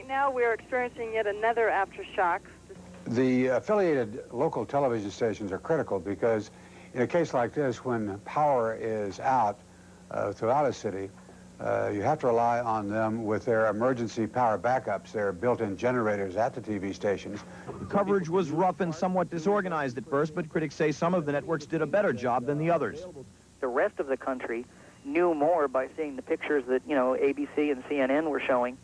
now we're experiencing yet another aftershock. The affiliated local television stations are critical because in a case like this, when power is out throughout a city, you have to rely on them with their emergency power backups, their built-in generators at the TV stations. Coverage was rough and somewhat disorganized at first, but critics say some of the networks did a better job than the others. The rest of the country knew more by seeing the pictures that, you know, ABC and CNN were showing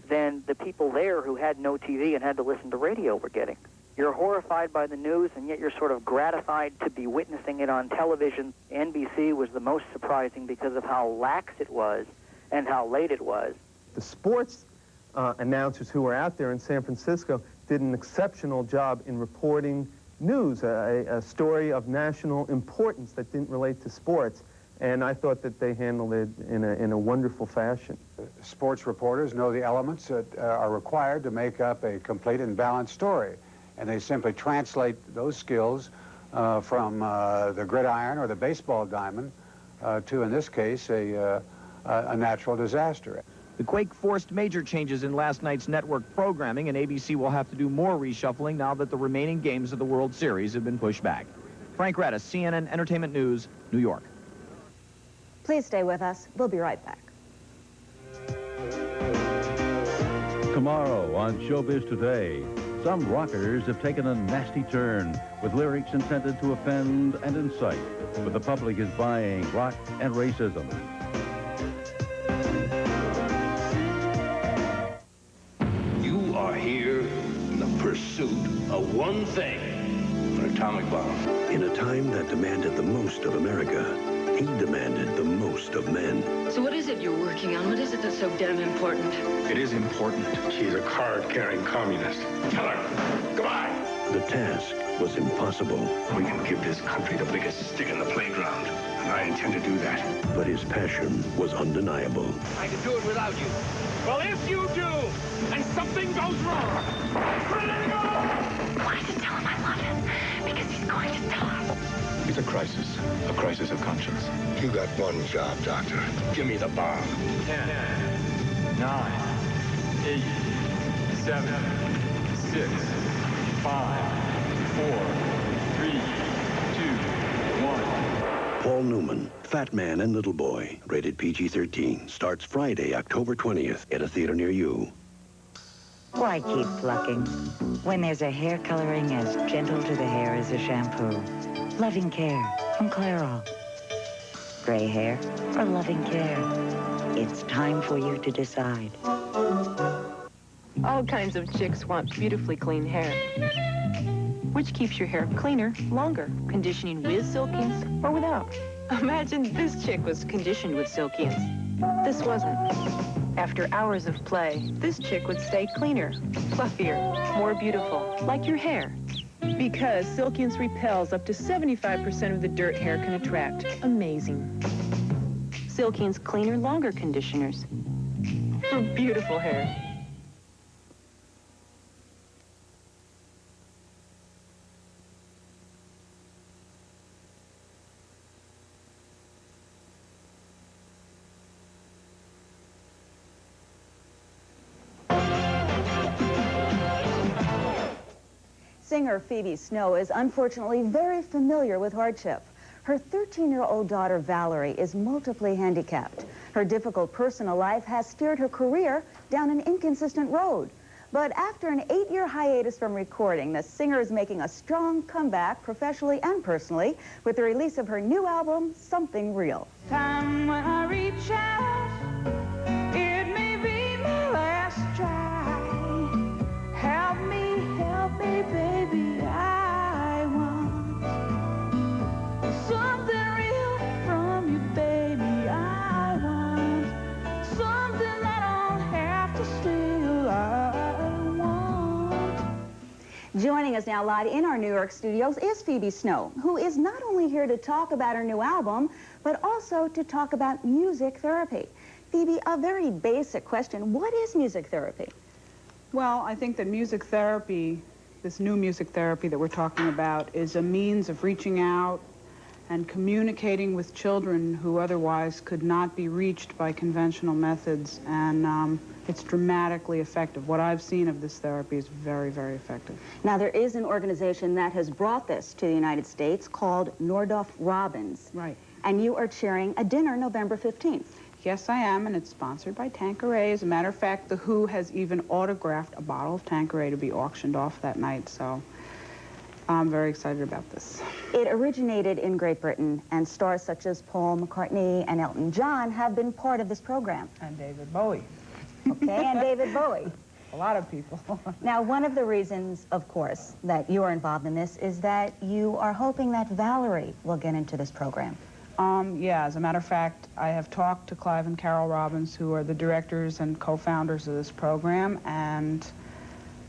than the people there who had no TV and had to listen to radio were getting. You're horrified by the news, and yet you're sort of gratified to be witnessing it on television. NBC was the most surprising because of how lax it was and how late it was. The sports announcers who were out there in San Francisco did an exceptional job in reporting news, a story of national importance that didn't relate to sports. And I thought that they handled it in a wonderful fashion. Sports reporters know the elements that are required to make up a complete and balanced story. And they simply translate those skills from the gridiron or the baseball diamond to, in this case, a natural disaster. The quake forced major changes in last night's network programming, and ABC will have to do more reshuffling now that the remaining games of the World Series have been pushed back. Frank Radis, CNN Entertainment News, New York. Please stay with us. We'll be right back. Tomorrow on Showbiz Today, some rockers have taken a nasty turn with lyrics intended to offend and incite, but the public is buying rock and racism. You are here in the pursuit of one thing, an atomic bomb. In a time that demanded the most of America, he demanded the most of men. So what is it you're working on? What is it that's so damn important? It is important. She's a card-carrying communist. Tell her, goodbye. The task was impossible. We can give this country the biggest stick in the playground, and I intend to do that. But his passion was undeniable. I can do it without you. Well, if you do, and something goes wrong, let it go! Why did tell him I love him? Because he's going to die. It's a crisis of conscience. You got one job, Doctor. Give me the bomb. 10, 9, 8, 7, 6, 5, 4, 3, 2, 1. Paul Newman, Fat Man and Little Boy, rated PG-13, starts Friday, October 20th at a theater near you. Why keep plucking when there's a hair coloring as gentle to the hair as a shampoo? Loving Care from Clairol. Gray hair or loving care? It's time for you to decide. All kinds of chicks want beautifully clean hair, which keeps your hair cleaner longer, conditioning with Silkins or without. Imagine this chick was conditioned with Silkins. This wasn't. After hours of play, this chick would stay cleaner, fluffier, more beautiful, like your hair. Because Silkins repels up to 75% of the dirt hair can attract. Amazing. Silkins cleaner, longer conditioners for beautiful hair. Singer Phoebe Snow is unfortunately very familiar with hardship. Her 13-year-old daughter, Valerie, is multiply handicapped. Her difficult personal life has steered her career down an inconsistent road. But after an 8-year hiatus from recording, the singer is making a strong comeback professionally and personally with the release of her new album, Something Real. Time when I reach out, it may be my last try. Help me, baby, I want something real from you, baby, I want something that I don't have to steal, I want. Joining us now live in our New York studios is Phoebe Snow, who is not only here to talk about her new album, but also to talk about music therapy. Phoebe, a very basic question. What is music therapy? Well, I think that music therapy, this new music therapy that we're talking about, is a means of reaching out and communicating with children who otherwise could not be reached by conventional methods. And It's dramatically effective. What I've seen of this therapy is very, very effective. Now, there is an organization that has brought this to the United States called Nordhoff Robbins. Right. And you are chairing a dinner November 15th. Yes, I am, and it's sponsored by Tanqueray. As a matter of fact, The Who has even autographed a bottle of Tanqueray to be auctioned off that night, so I'm very excited about this. It originated in Great Britain, and stars such as Paul McCartney and Elton John have been part of this program. And David Bowie. Okay, and David Bowie. A lot of people. Now, one of the reasons, of course, that you are involved in this is that you are hoping that Valerie will get into this program. Yeah, as a matter of fact, I have talked to Clive and Carol Robbins, who are the directors and co-founders of this program, and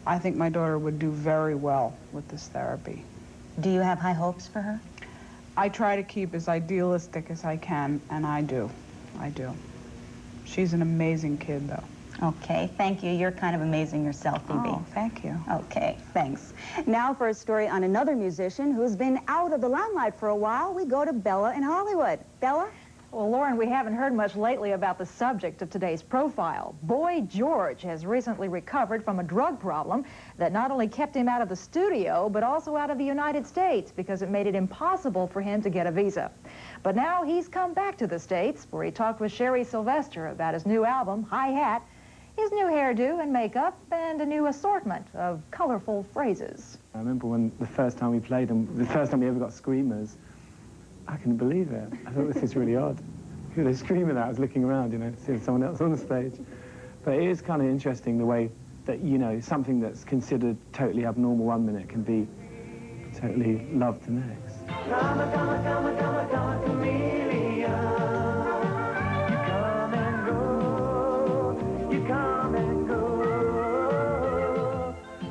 I think my daughter would do very well with this therapy. Do you have high hopes for her? I try to keep as idealistic as I can, and I do. I do. She's an amazing kid, though. Okay, thank you. You're kind of amazing yourself, Phoebe. Oh, thank you. Okay, thanks. Now for a story on another musician who's been out of the limelight for a while, we go to Bella in Hollywood. Bella? Well, Lauren, we haven't heard much lately about the subject of today's profile. Boy George has recently recovered from a drug problem that not only kept him out of the studio, but also out of the United States because it made it impossible for him to get a visa. But now he's come back to the States, where he talked with Sherry Sylvester about his new album, Hi Hat, his new hairdo and makeup, and a new assortment of colorful phrases. I remember when the first time we played them, the first time we ever got screamers, I couldn't believe it. I thought, this is really odd. Who are they screaming at? I was looking around, you know, seeing someone else on the stage. But it is kind of interesting the way that, you know, something that's considered totally abnormal 1 minute can be totally loved the next. Come a, come a, come a, come a, come a chameleon. You come and go. You come and go.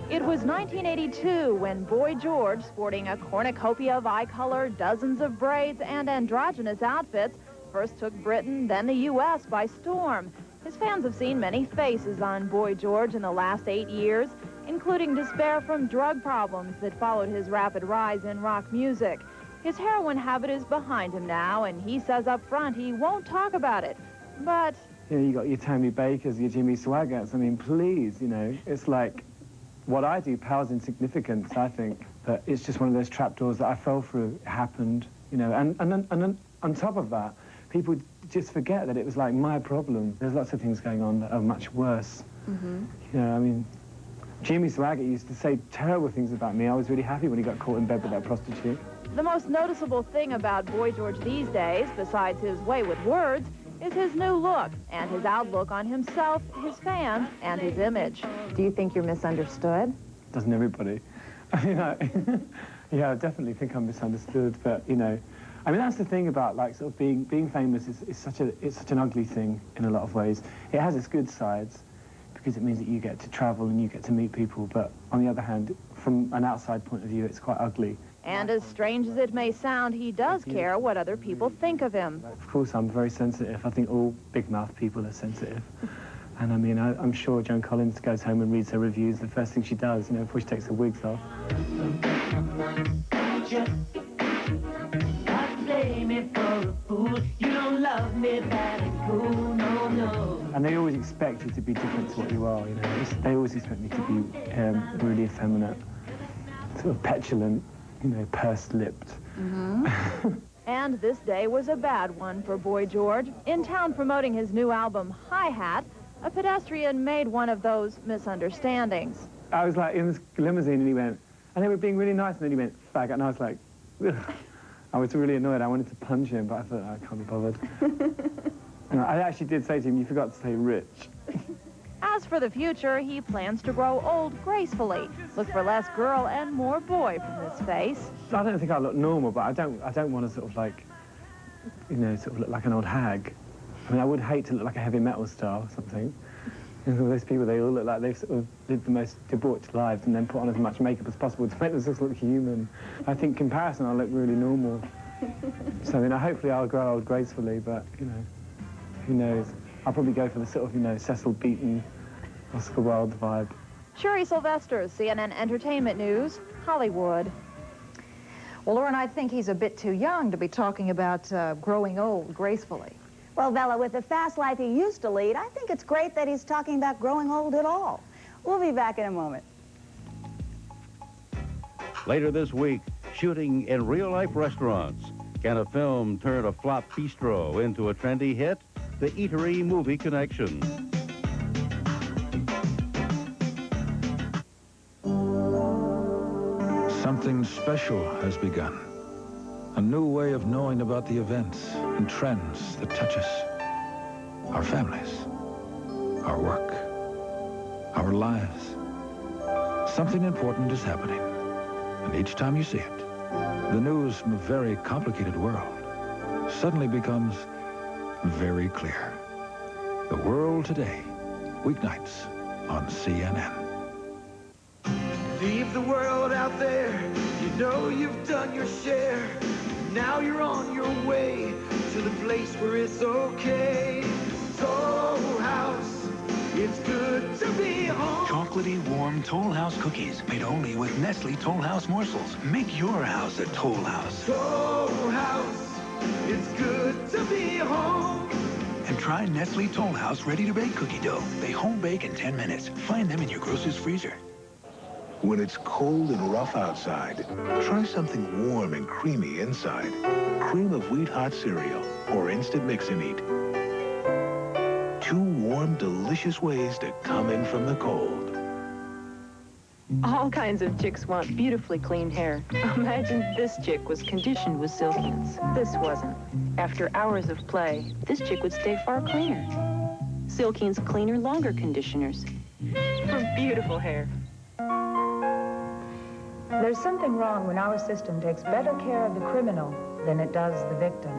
It was 1982 when Boy George, sporting a cornucopia of eye color, dozens of braids, and androgynous outfits, first took Britain, then the U.S. by storm. His fans have seen many faces on Boy George in the last 8 years, including despair from drug problems that followed his rapid rise in rock music. His heroin habit is behind him now, and he says up front he won't talk about it. But... You know, you got your Tammy Bakers, your Jimmy Swaggart. I mean, please, you know, it's like what I do pales in significance, I think. But it's just one of those trapdoors that I fell through. It happened, you know, and then on top of that, people just forget that it was like my problem. There's lots of things going on that are much worse. Mm-hmm. You know, I mean, Jimmy Swaggart used to say terrible things about me. I was really happy when he got caught in bed with that prostitute. the most noticeable thing about Boy George these days, besides his way with words, is his new look and his outlook on himself, his fans, and his image. Do you think you're misunderstood? Doesn't everybody? You know, yeah, I definitely think I'm misunderstood, but, you know, I mean, that's the thing about, like, sort of being famous is such an ugly thing in a lot of ways. It has its good sides, because it means that you get to travel and you get to meet people, but on the other hand, from an outside point of view, it's quite ugly. And as strange as it may sound, he does care what other people think of him. Of course, I'm very sensitive. I think all big-mouth people are sensitive. And I mean, I'm sure Joan Collins goes home and reads her reviews. The first thing she does, you know, before she takes her wigs off. And they always expect you to be different to what you are, you know. They always expect me to be really effeminate, sort of petulant, you know, pursed-lipped. Mm-hmm. And this day was a bad one for Boy George. In town promoting his new album, Hi Hat, a pedestrian made one of those misunderstandings. I was like in this limousine and he went, and they were being really nice, and then he went, faggot, and I was like, ugh. I was really annoyed. I wanted to punch him, but I thought, I can't be bothered. And I actually did say to him, you forgot to say rich. As for the future, he plans to grow old gracefully, look for less girl and more boy from his face. I don't think I look normal, but I don't want to sort of like, you know, sort of look like an old hag. I mean, I would hate to look like a heavy metal star or something. You know, those people, they all look like they've sort of lived the most debauched lives and then put on as much makeup as possible to make themselves look human. I think in comparison, I look really normal. So, you know, hopefully I'll grow old gracefully, but, you know, who knows? I'll probably go for the sort of, you know, Cecil Beaton, Oscar Wilde vibe. Sherry Sylvester, CNN Entertainment News, Hollywood. Well, Lauren, I think he's a bit too young to be talking about growing old gracefully. Well, Bella, with the fast life he used to lead, I think it's great that he's talking about growing old at all. We'll be back in a moment. Later this week, shooting in real-life restaurants. Can a film turn a flop bistro into a trendy hit? The Eatery Movie Connection. Something special has begun. A new way of knowing about the events and trends that touch us. Our families, our work, our lives. Something important is happening. And each time you see it, the news from a very complicated world suddenly becomes very clear. The World Today, weeknights on CNN. Leave the world out there, you know you've done your share. Now you're on your way to the place where it's okay. Toll House, it's good to be home. Chocolatey, warm Toll House cookies made only with Nestle Toll House morsels. Make your house a Toll House. Toll House, it's good to be home. And try Nestle Toll House ready-to-bake cookie dough. They home bake in 10 minutes. Find them in your grocer's freezer. When it's cold and rough outside, try something warm and creamy inside. Cream of wheat hot cereal or instant mix and eat. Two warm, delicious ways to come in from the cold. All kinds of chicks want beautifully clean hair. Imagine this chick was conditioned with Silkians. This wasn't. After hours of play, this chick would stay far cleaner. Silkians cleaner, longer conditioners for beautiful hair. There's something wrong when our system takes better care of the criminal than it does the victim.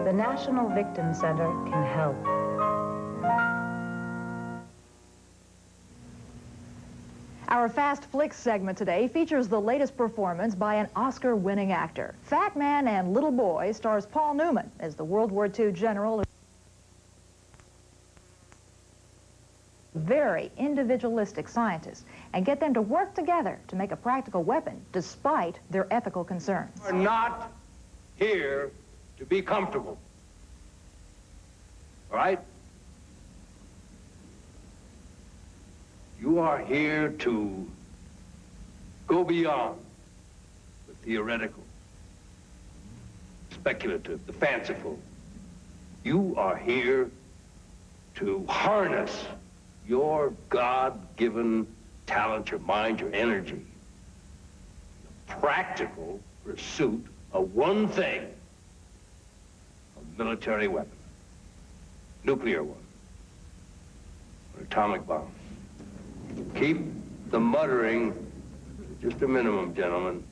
The National Victim Center can help. Our Fast Flicks segment today features the latest performance by an Oscar-winning actor. Fat Man and Little Boy stars Paul Newman as the World War II general. Very individualistic scientists and get them to work together to make a practical weapon despite their ethical concerns. We're not here to be comfortable. All right? You are here to go beyond the theoretical, speculative, the fanciful. You are here to harness your God-given talent, your mind, your energy, the practical pursuit of one thing, a military weapon, nuclear one, an atomic bomb. Keep the muttering to just a minimum, gentlemen.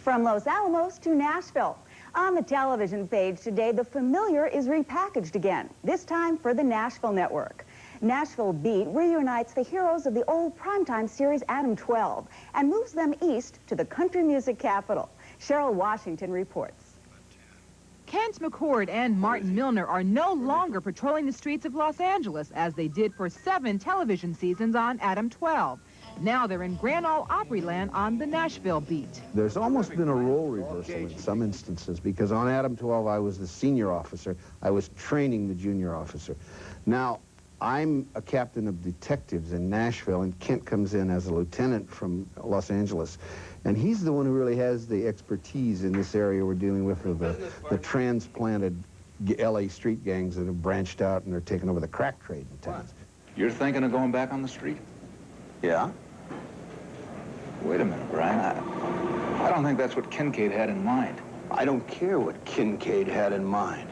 From Los Alamos to Nashville. On the television page today, The Familiar is repackaged again, this time for the Nashville Network. Nashville Beat reunites the heroes of the old primetime series Adam 12 and moves them east to the country music capital. Cheryl Washington reports. Kent McCord and Martin Milner are no longer patrolling the streets of Los Angeles as they did for 7 television seasons on Adam 12. Now they're in Grand Ole Opryland on the Nashville Beat. There's almost been a role reversal in some instances because on Adam 12 I was the senior officer. I was training the junior officer. Now I'm a captain of detectives in Nashville and Kent comes in as a lieutenant from Los Angeles. And he's the one who really has the expertise in this area we're dealing with the transplanted LA street gangs that have branched out and are taking over the crack trade in town. You're thinking of going back on the street? Yeah? Wait a minute, Brian. I don't think that's what Kincaid had in mind. I don't care what Kincaid had in mind.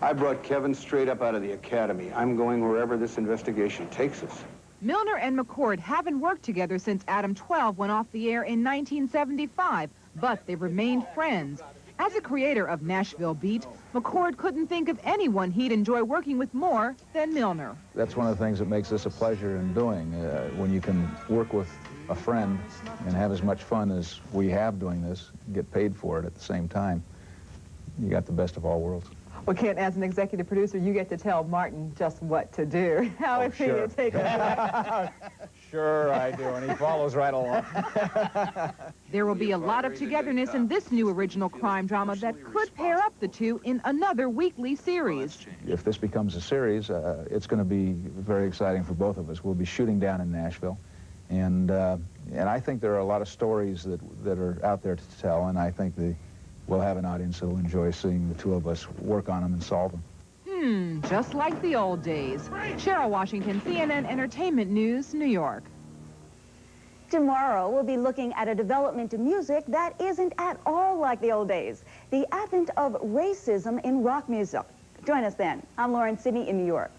I brought Kevin straight up out of the academy. I'm going wherever this investigation takes us. Milner and McCord haven't worked together since Adam 12 went off the air in 1975, but they've remained friends. As a creator of Nashville Beat, McCord couldn't think of anyone he'd enjoy working with more than Milner. That's one of the things that makes this a pleasure in doing, when you can work with a friend and have as much fun as we have doing this, get paid for it at the same time. You got the best of all worlds. Well, Kent, as an executive producer, you get to tell Martin just what to do. How is he to take it? Sure I do, and he follows right along. There will be a lot of togetherness in this new original crime drama that could pair up the two in another weekly series. If this becomes a series, it's going to be very exciting for both of us. We'll be shooting down in Nashville, and I think there are a lot of stories that are out there to tell, and I think we'll have an audience that will enjoy seeing the two of us work on them and solve them. Just like the old days. Cheryl Washington, CNN Entertainment News, New York. Tomorrow, we'll be looking at a development in music that isn't at all like the old days. The advent of racism in rock music. Join us then. I'm Lauren Sidney in New York.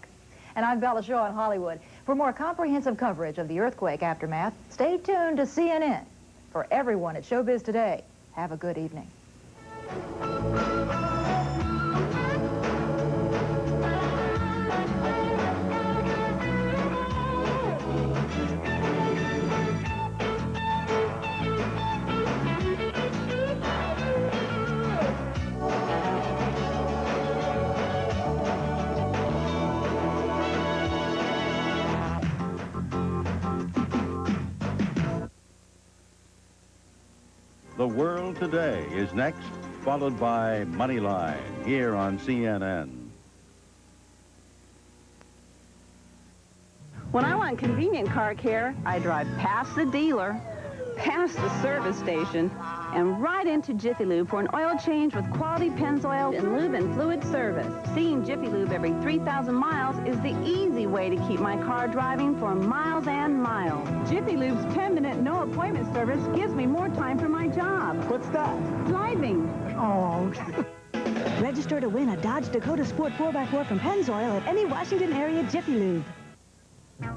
And I'm Bella Shaw in Hollywood. For more comprehensive coverage of the earthquake aftermath, stay tuned to CNN. For everyone at Showbiz Today, have a good evening. The World Today is next, followed by Moneyline, here on CNN. When I want convenient car care, I drive past the dealer, past the service station, and right into Jiffy Lube for an oil change with quality Pennzoil and lube and fluid service. Seeing Jiffy Lube every 3,000 miles is the easy way to keep my car driving for miles and miles. Jiffy Lube's 10-minute no-appointment service gives me more time for my job. What's that? Driving. Oh. Register to win a Dodge Dakota Sport 4x4 from Pennzoil at any Washington area Jiffy Lube.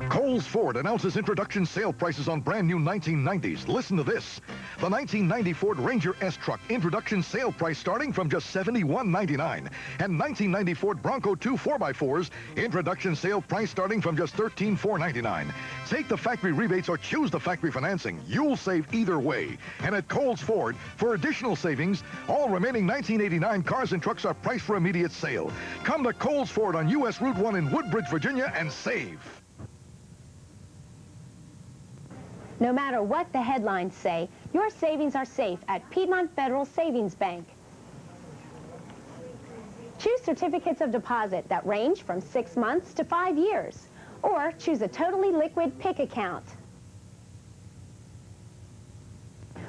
Coles Ford announces introduction sale prices on brand new 1990s. Listen to this. The 1990 Ford Ranger S-Truck introduction sale price starting from just $71.99. And 1990 Ford Bronco 2 4x4s introduction sale price starting from just $13,499. Take the factory rebates or choose the factory financing. You'll save either way. And at Coles Ford, for additional savings, all remaining 1989 cars and trucks are priced for immediate sale. Come to Coles Ford on U.S. Route 1 in Woodbridge, Virginia, and save. No matter what the headlines say, your savings are safe at Piedmont Federal Savings Bank. Choose certificates of deposit that range from 6 months to 5 years, or choose a totally liquid PIC account.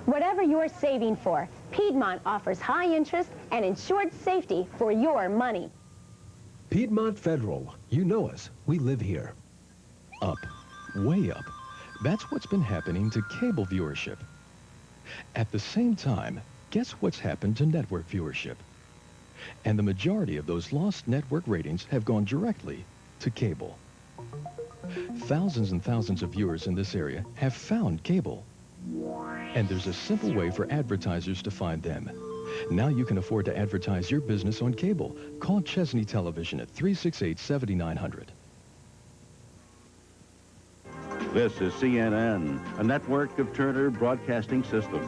Whatever you're saving for, Piedmont offers high interest and insured safety for your money. Piedmont Federal. You know us. We live here. Up. Way up. That's what's been happening to cable viewership. At the same time, guess what's happened to network viewership? And the majority of those lost network ratings have gone directly to cable. Thousands and thousands of viewers in this area have found cable. And there's a simple way for advertisers to find them. Now you can afford to advertise your business on cable. Call Chesney Television at 368-7900. This is CNN, a network of Turner Broadcasting System.